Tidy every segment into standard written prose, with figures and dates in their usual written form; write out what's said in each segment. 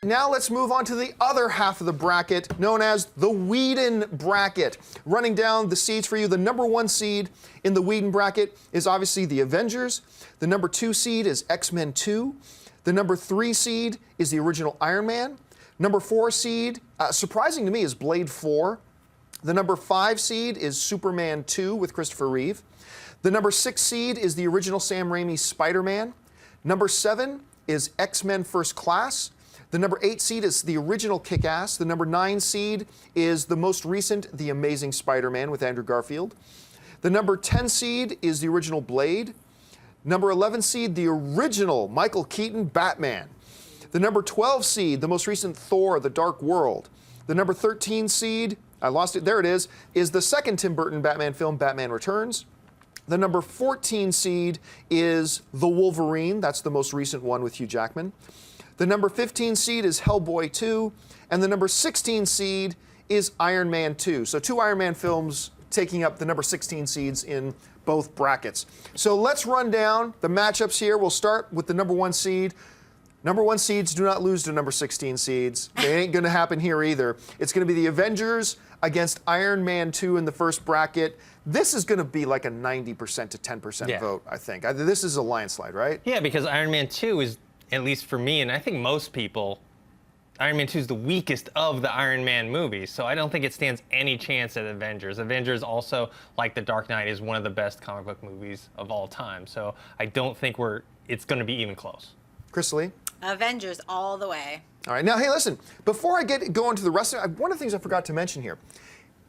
Now let's move on to the other half of the bracket, known as the Whedon bracket. Running down the seeds for you, the number 1 seed in the Whedon bracket is obviously the Avengers. The number 2 seed is X-Men 2. The number 3 seed is the original Iron Man. Number 4 seed, surprising to me, is Blade 4. The number 5 seed is Superman 2 with Christopher Reeve. The number 6 seed is the original Sam Raimi SpiderMan. Number 7 is X-Men First Class. The number 8 seed is the original KickAss. The number 9 seed is the most recent The Amazing Spider-Man with Andrew Garfield. The number 10 seed is the original Blade. Number 11 seed, the original Michael Keaton Batman. The number 12 seed, the most recent Thor, The Dark World. The number 13 seed, I lost it, there it is the second Tim Burton Batman film, Batman Returns. The number 14 seed is The Wolverine. That's the most recent one with Hugh Jackman. The number 15 seed is Hellboy 2. And the number 16 seed is Iron Man 2. So 2 Iron Man films taking up the number 16 seeds in both brackets. So let's run down the matchups here. We'll start with the number 1 seed. Number 1 seeds do not lose to number 16 seeds. They ain't going to happen here either. It's going to be the Avengers against Iron Man 2 in the first bracket. This is going to be like a 90% to 10% vote, I think. This is a landslide, right? Yeah, because Iron Man 2 is, at least for me, and I think most people, Iron Man 2 is the weakest of the Iron Man movies, so I don't think it stands any chance at Avengers. Avengers also, like The Dark Knight, is one of the best comic book movies of all time, so I don't think it's going to be even close. Chris Lee? Avengers all the way. All right, now, hey, listen, before I go into the rest of it, one of the things I forgot to mention here.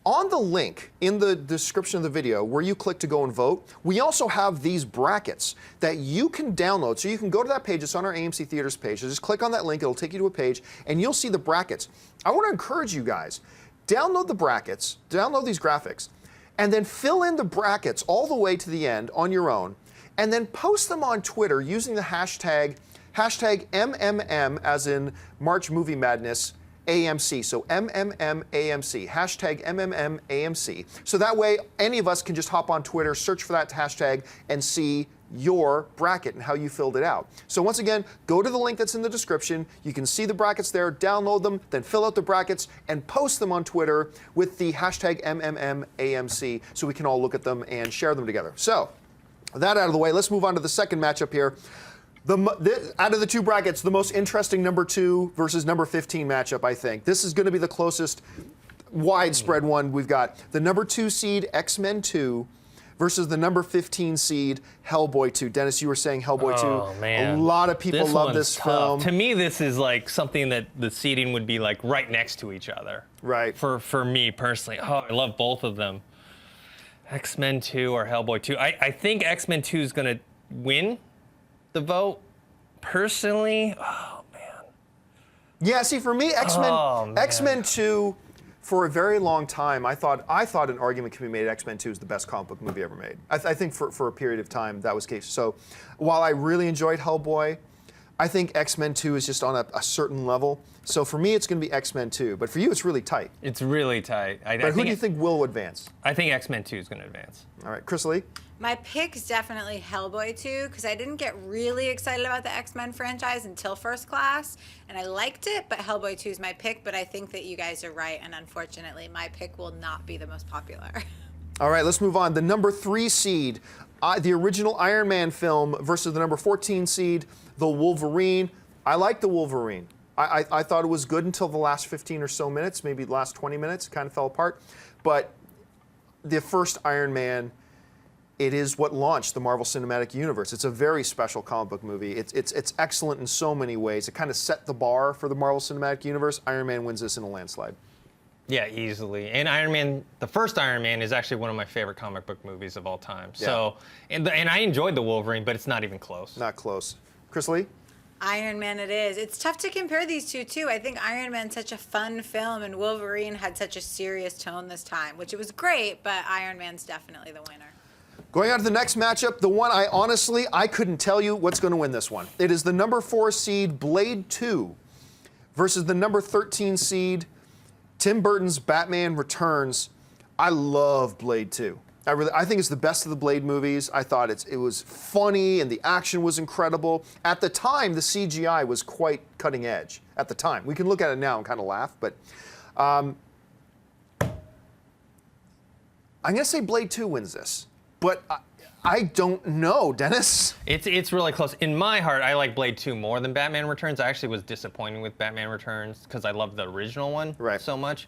On the link in the description of the video where you click to go and vote, we also have these brackets that you can download. So you can go to that page, it's on our AMC Theaters page. So just click on that link, it'll take you to a page, and you'll see the brackets. I want to encourage you guys, download the brackets, download these graphics, and then fill in the brackets all the way to the end on your own, and then post them on Twitter using the hashtag MMM, as in March Movie Madness, AMC, so MMMAMC, hashtag MMMAMC. So that way, any of us can just hop on Twitter, search for that hashtag, and see your bracket and how you filled it out. So once again, go to the link that's in the description. You can see the brackets there, download them, then fill out the brackets, and post them on Twitter with the hashtag MMMAMC so we can all look at them and share them together. So, that out of the way, let's move on to the second matchup here. Out of the 2 brackets, the most interesting number 2 versus number 15 matchup, I think. This is going to be the closest widespread one we've got. The number 2 seed, X-Men 2, versus the number 15 seed, Hellboy 2. Dennis, you were saying Hellboy 2. Oh, man. A lot of people love this film. To me, this is like something that the seeding would be like right next to each other. Right. For me personally. Oh, I love both of them. X-Men 2 or Hellboy 2. I think X-Men 2 is going to win the vote. Personally, oh man. Yeah, see, for me, X-Men 2, for a very long time, I thought an argument could be made X-Men 2 is the best comic book movie ever made. I think for a period of time that was the case. So while I really enjoyed Hellboy, I think X-Men 2 is just on a certain level. So for me, it's going to be X-Men 2. But for you, it's really tight. It's really tight. But who do you think will advance? I think X-Men 2 is going to advance. All right, Chris Lee? My pick's definitely Hellboy 2, because I didn't get really excited about the X-Men franchise until First Class, and I liked it, but Hellboy 2 is my pick, but I think that you guys are right, and unfortunately, my pick will not be the most popular. All right, let's move on. The number 3 seed, the original Iron Man film versus the number 14 seed, the Wolverine. I like the Wolverine. I thought it was good until the last 15 or so minutes, maybe the last 20 minutes, kind of fell apart. But the first Iron Man, it is what launched the Marvel Cinematic Universe. It's a very special comic book movie. It's excellent in so many ways. It kind of set the bar for the Marvel Cinematic Universe. Iron Man wins this in a landslide. Yeah, easily. And Iron Man, the first Iron Man is actually one of my favorite comic book movies of all time. Yeah. So, and I enjoyed the Wolverine, but it's not even close. Not close. Chris Lee? Iron Man it is. It's tough to compare these two, too. I think Iron Man's such a fun film, and Wolverine had such a serious tone this time, which it was great, but Iron Man's definitely the winner. Going on to the next matchup, the one I couldn't tell you what's going to win this one. It is the number 4 seed, Blade 2, versus the number 13 seed, Tim Burton's Batman Returns. I love Blade 2. I think it's the best of the Blade movies. I thought it was funny and the action was incredible. At the time, the CGI was quite cutting edge. At the time, we can look at it now and kind of laugh, but I'm gonna say Blade 2 wins this, but I don't know, Dennis. It's really close. In my heart, I like Blade 2 more than Batman Returns. I actually was disappointed with Batman Returns because I love the original one so much.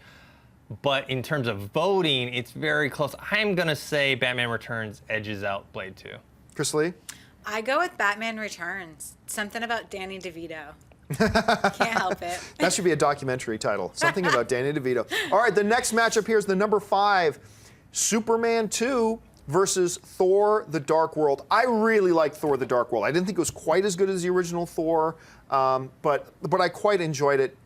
But in terms of voting, it's very close. I'm going to say Batman Returns edges out Blade 2. Chris Lee? I go with Batman Returns. Something about Danny DeVito. Can't help it. That should be a documentary title. Something about Danny DeVito. All right, the next matchup here is the number 5, Superman 2 versus Thor: The Dark World. I really liked Thor: The Dark World. I didn't think it was quite as good as the original Thor, but I quite enjoyed it.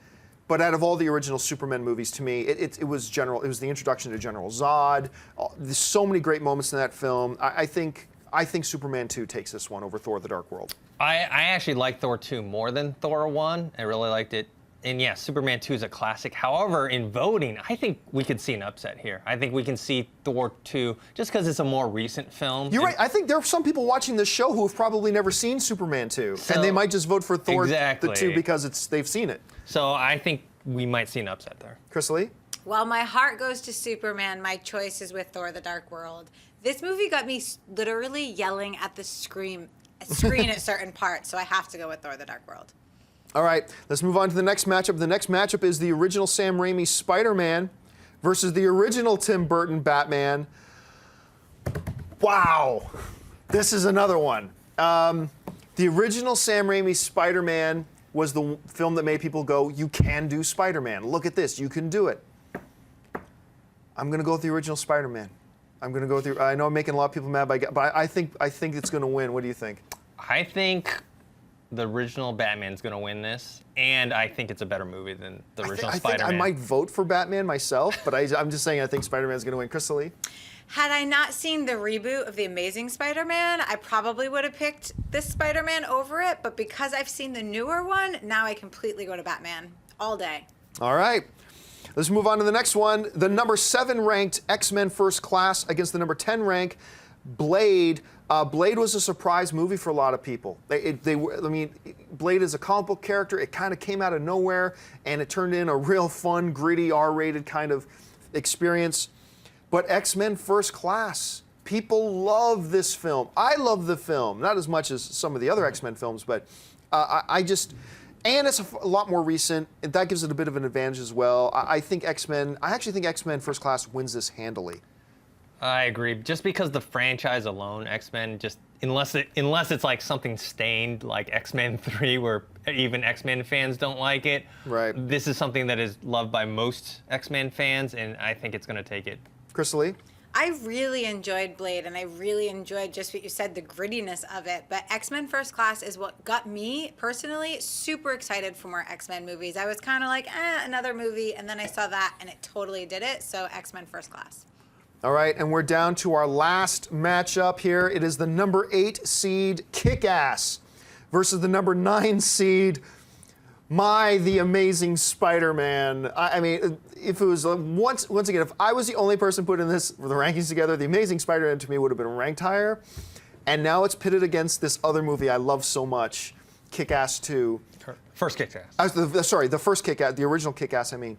But out of all the original Superman movies, to me, it was the introduction to General Zod. There's so many great moments in that film. I think Superman 2 takes this one over Thor: The Dark World. I actually like Thor 2 more than Thor 1. I really liked it. And yes, Superman 2 is a classic. However, in voting, I think we could see an upset here. I think we can see Thor 2 just because it's a more recent film. You're right. I think there are some people watching this show who have probably never seen Superman 2, and they might just vote for Thor the 2 because they've seen it. So I think we might see an upset there. Chris Lee? Well, my heart goes to Superman. My choice is with Thor: The Dark World. This movie got me literally yelling at the screen at certain parts, so I have to go with Thor: The Dark World. All right, let's move on to the next matchup. The next matchup is the original Sam Raimi Spider-Man versus the original Tim Burton Batman. Wow, this is another one. The original Sam Raimi Spider-Man was the film that made people go, you can do Spider-Man. Look at this, you can do it. I'm gonna go with the original Spider-Man. I'm gonna go with I know I'm making a lot of people mad, but I think it's gonna win. What do you think? I think the original Batman's going to win this, and I think it's a better movie than the original Spider-Man. I think I might vote for Batman myself, but I'm just saying I think Spider-Man's going to win. Chris Lee? Had I not seen the reboot of The Amazing Spider-Man, I probably would have picked this Spider-Man over it, but because I've seen the newer one, now I completely go to Batman all day. All right. Let's move on to the next one. The number 7 ranked X-Men First Class against the number 10 ranked Blade. Blade was a surprise movie for a lot of people. Blade is a comic book character. It kind of came out of nowhere, and it turned in a real fun, gritty, R-rated kind of experience. But X-Men First Class, people love this film. I love the film, not as much as some of the other X-Men films, but and it's a lot more recent, and that gives it a bit of an advantage as well. I actually think X-Men First Class wins this handily. I agree. Just because the franchise alone, X-Men, just unless it's like something stained like X-Men 3 where even X-Men fans don't like it. Right. This is something that is loved by most X-Men fans, and I think it's going to take it. Chris Lee? I really enjoyed Blade, and I really enjoyed just what you said, the grittiness of it. But X-Men First Class is what got me, personally, super excited for more X-Men movies. I was kind of like, another movie, and then I saw that, and it totally did it. So X-Men First Class. All right, and we're down to our last matchup here. It is the number 8 seed KickAss versus the number 9 seed The Amazing Spider-Man. I mean, if it was once again, if I was the only person putting the rankings together, The Amazing Spider-Man to me would have been ranked higher. And now it's pitted against this other movie I love so much, Kick-Ass 2. First Kick-Ass. Sorry, the first Kick-Ass, the original Kick-Ass. I mean.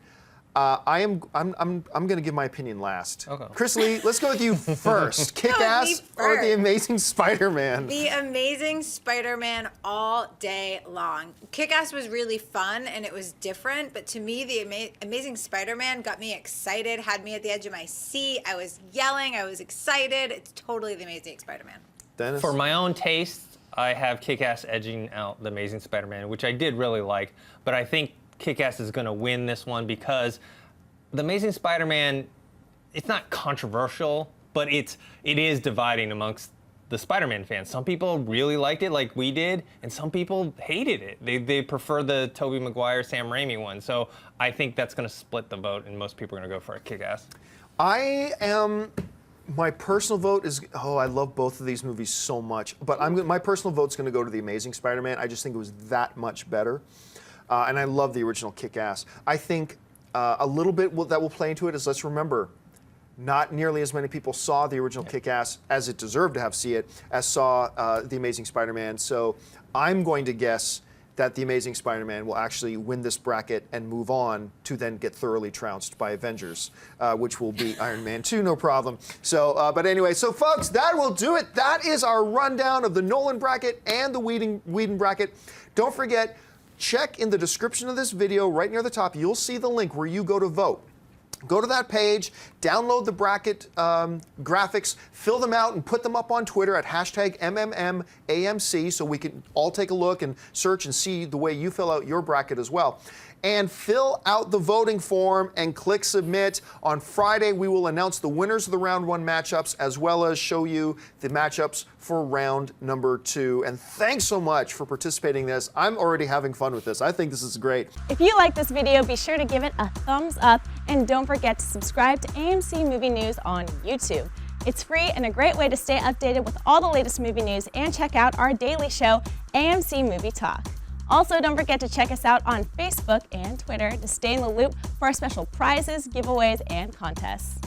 I'm going to give my opinion last. Okay. Chris Lee, let's go with you first. Kick-Ass or The Amazing Spider-Man? The Amazing Spider-Man all day long. Kick-Ass was really fun and it was different, but to me, The Amazing Spider-Man got me excited, had me at the edge of my seat. I was yelling, I was excited. It's totally The Amazing Spider-Man. Dennis? For my own taste, I have Kick-Ass edging out The Amazing Spider-Man, which I did really like, but I think Kick-Ass is going to win this one because The Amazing Spider-Man, it's not controversial, but it is dividing amongst the Spider-Man fans. Some people really liked it like we did, and some people hated it. They prefer the Tobey Maguire, Sam Raimi one. So I think that's going to split the vote, and most people are going to go for a Kick-Ass. My personal vote is, I love both of these movies so much, but my personal vote's going to go to The Amazing Spider-Man. I just think it was that much better. And I love the original Kick-Ass. I think a little bit that will play into it is, let's remember, not nearly as many people saw the original Kick-Ass as it deserved to have see it, as saw The Amazing Spider-Man. So I'm going to guess that The Amazing Spider-Man will actually win this bracket and move on to then get thoroughly trounced by Avengers, which will beat Iron Man 2, no problem. So, but anyway, so folks, that will do it. That is our rundown of the Nolan bracket and the Whedon bracket. Don't forget, check in the description of this video, right near the top, you'll see the link where you go to vote. Go to that page, download the bracket graphics, fill them out, and put them up on Twitter at #MMMAMC so we can all take a look and search and see the way you fill out your bracket as well. And fill out the voting form and click submit. On Friday, we will announce the winners of the round 1 matchups as well as show you the matchups for round number 2. And thanks so much for participating in this. I'm already having fun with this. I think this is great. If you like this video, be sure to give it a thumbs up and don't forget to subscribe to AMC Movie News on YouTube. It's free and a great way to stay updated with all the latest movie news and check out our daily show, AMC Movie Talk. Also, don't forget to check us out on Facebook and Twitter to stay in the loop for our special prizes, giveaways, and contests.